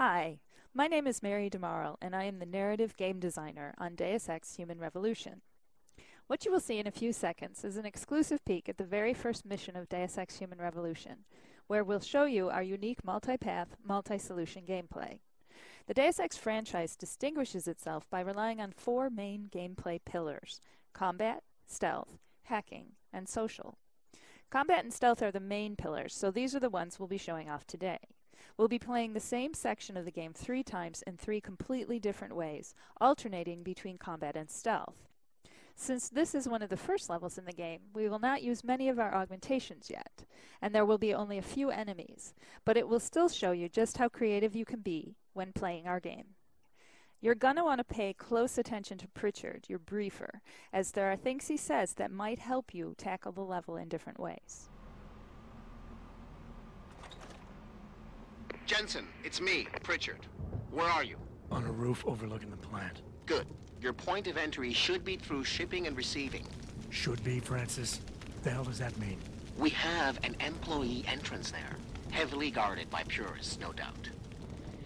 Hi, my name is Mary DeMarle, and I am the narrative game designer on Deus Ex Human Revolution. What you will see in a few seconds is an exclusive peek at the very first mission of Deus Ex Human Revolution, where we'll show you our unique multi-path, multi-solution gameplay. The Deus Ex franchise distinguishes itself by relying on four main gameplay pillars: combat, stealth, hacking, and social. Combat and stealth are the main pillars, so these are the ones we'll be showing off today. We'll be playing the same section of the game 3 times in 3 completely different ways, alternating between combat and stealth. Since this is one of the first levels in the game, we will not use many of our augmentations yet, and there will be only a few enemies, but it will still show you just how creative you can be when playing our game. You're gonna want to pay close attention to Pritchard, your briefer, as there are things he says that might help you tackle the level in different ways. Jensen, it's me, Pritchard. Where are you? On a roof overlooking the plant. Good. Your point of entry should be through shipping and receiving. Should be, Francis. The hell does that mean? We have an employee entrance there, heavily guarded by purists, no doubt.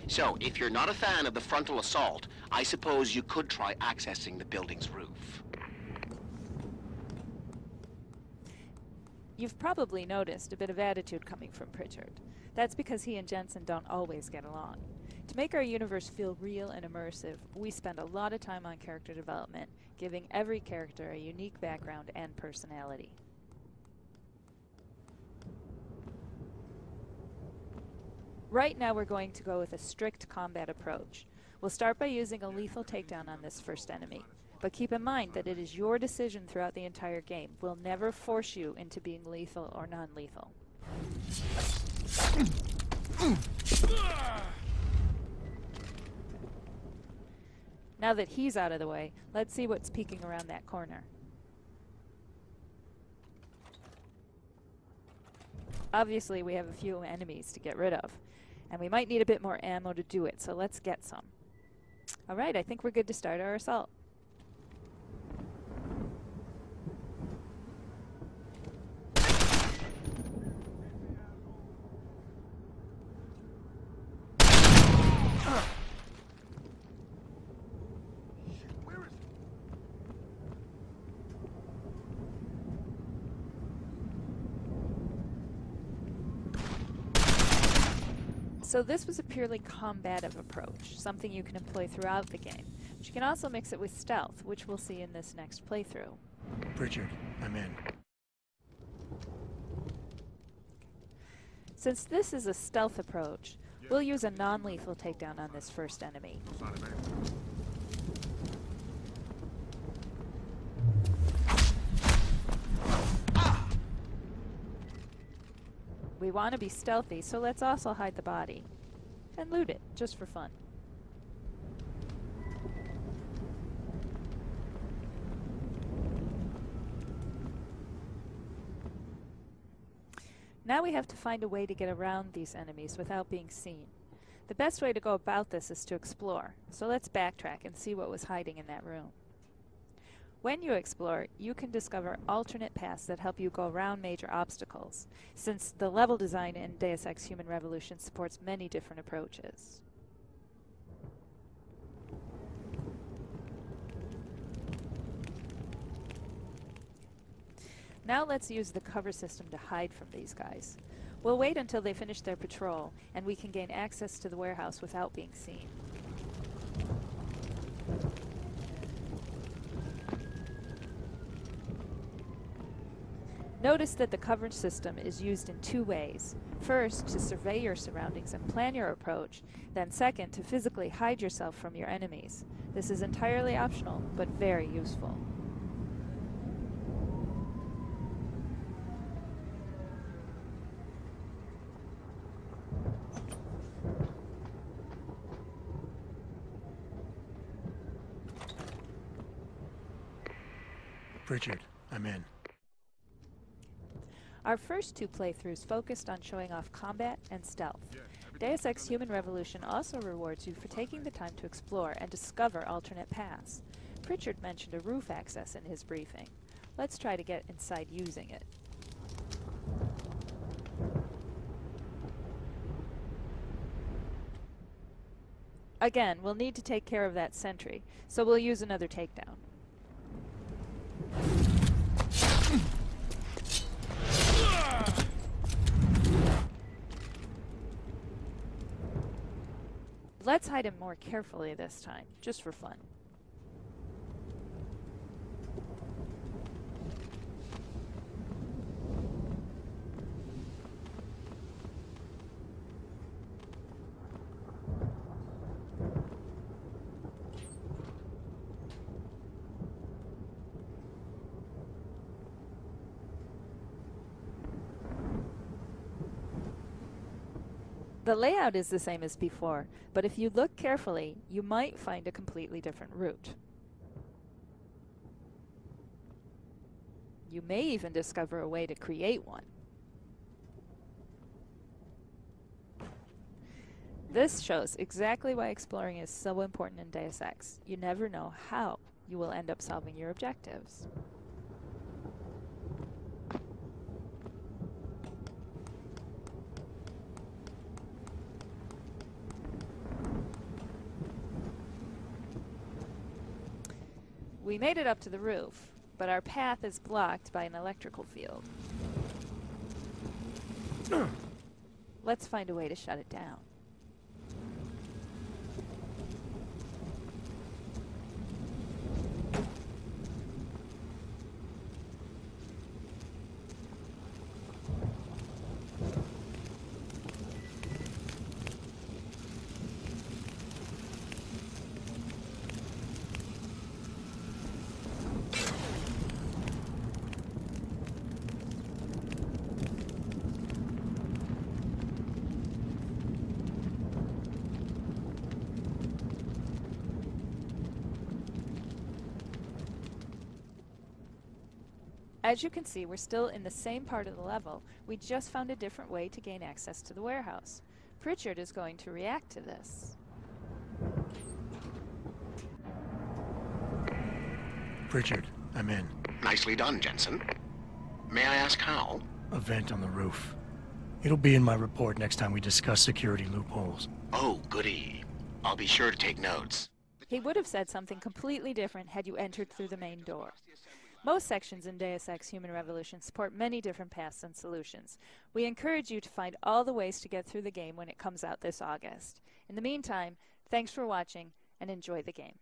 So, if you're not a fan of the frontal assault, I suppose you could try accessing the building's roof. You've probably noticed a bit of attitude coming from Pritchard. That's because he and Jensen don't always get along. To make our universe feel real and immersive, we spend a lot of time on character development, giving every character a unique background and personality. Right now we're going to go with a strict combat approach. We'll start by using a lethal takedown on this first enemy, but keep in mind that it is your decision throughout the entire game. We'll never force you into being lethal or non-lethal. Now that he's out of the way, let's see what's peeking around that corner. Obviously, we have a few enemies to get rid of, and we might need a bit more ammo to do it, so let's get some. Alright, I think we're good to start our assault. So this was a purely combative approach, something you can employ throughout the game. But you can also mix it with stealth, which we'll see in this next playthrough. Pritchard, I'm in. Since this is a stealth approach, we'll use a non-lethal takedown on this first enemy. We want to be stealthy, so let's also hide the body. And loot it, just for fun. Now we have to find a way to get around these enemies without being seen. The best way to go about this is to explore, so let's backtrack and see what was hiding in that room. When you explore, you can discover alternate paths that help you go around major obstacles, since the level design in Deus Ex Human Revolution supports many different approaches. Now let's use the cover system to hide from these guys. We'll wait until they finish their patrol, and we can gain access to the warehouse without being seen. Notice that the cover system is used in 2 ways. First, to survey your surroundings and plan your approach, then second, to physically hide yourself from your enemies. This is entirely optional, but very useful. Pritchard, I'm in. Our first 2 playthroughs focused on showing off combat and stealth. Deus Ex Human Revolution also rewards you for taking the time to explore and discover alternate paths. Pritchard mentioned a roof access in his briefing. Let's try to get inside using it. Again, we'll need to take care of that sentry, so we'll use another takedown. Let's hide him more carefully this time, just for fun. The layout is the same as before, but if you look carefully, you might find a completely different route. You may even discover a way to create one. This shows exactly why exploring is so important in Deus Ex. You never know how you will end up solving your objectives. We made it up to the roof, but our path is blocked by an electrical field. Let's find a way to shut it down. As you can see, we're still in the same part of the level. We just found a different way to gain access to the warehouse. Pritchard is going to react to this. Pritchard, I'm in. Nicely done, Jensen. May I ask how? A vent on the roof. It'll be in my report next time we discuss security loopholes. Oh, goody. I'll be sure to take notes. He would have said something completely different had you entered through the main door. Most sections in Deus Ex Human Revolution support many different paths and solutions. We encourage you to find all the ways to get through the game when it comes out this August. In the meantime, thanks for watching and enjoy the game.